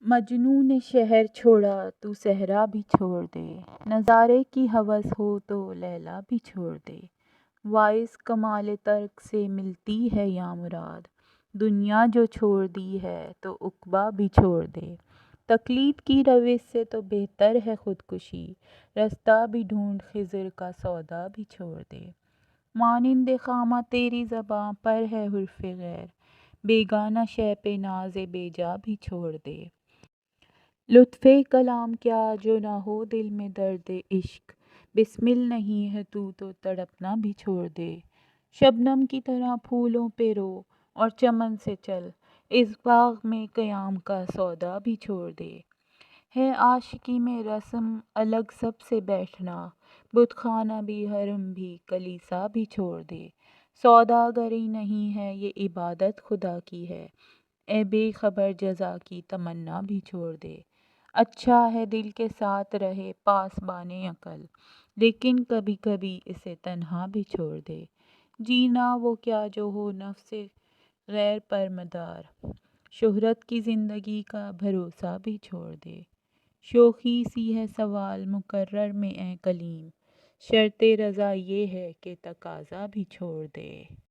مجنوں نے شہر چھوڑا تو صحرا بھی چھوڑ دے، نظارے کی ہوس ہو تو لیلی بھی چھوڑ دے۔ وائس کمال ترک سے ملتی ہے یا مراد، دنیا جو چھوڑ دی ہے تو عقبیٰ بھی چھوڑ دے۔ تقلید کی روش سے تو بہتر ہے خودکشی، رستہ بھی ڈھونڈ خضر کا سودا بھی چھوڑ دے۔ مانند خامہ تیری زباں پر ہے حرف غیر، بیگانہ شے پہ ناز بے جا بھی چھوڑ دے۔ لطف کلام کیا جو نہ ہو دل میں درد عشق، بسمل نہیں ہے تو تڑپنا بھی چھوڑ دے۔ شبنم کی طرح پھولوں پہ رو اور چمن سے چل، اس باغ میں قیام کا سودا بھی چھوڑ دے۔ ہے عاشقی میں رسم الگ سب سے بیٹھنا، بت خانہ بھی حرم بھی کلیسا بھی چھوڑ دے۔ سوداگری نہیں ہے یہ عبادت خدا کی ہے، اے بے خبر جزا کی تمنا بھی چھوڑ دے۔ اچھا ہے دل کے ساتھ رہے پاسبان عقل، لیکن کبھی کبھی اسے تنہا بھی چھوڑ دے۔ جینا وہ کیا جو ہو نفس غیر پر مدار، شہرت کی زندگی کا بھروسہ بھی چھوڑ دے۔ شوخی سی ہے سوال مقرر میں اے کلیم، شرط رضا یہ ہے کہ تقاضا بھی چھوڑ دے۔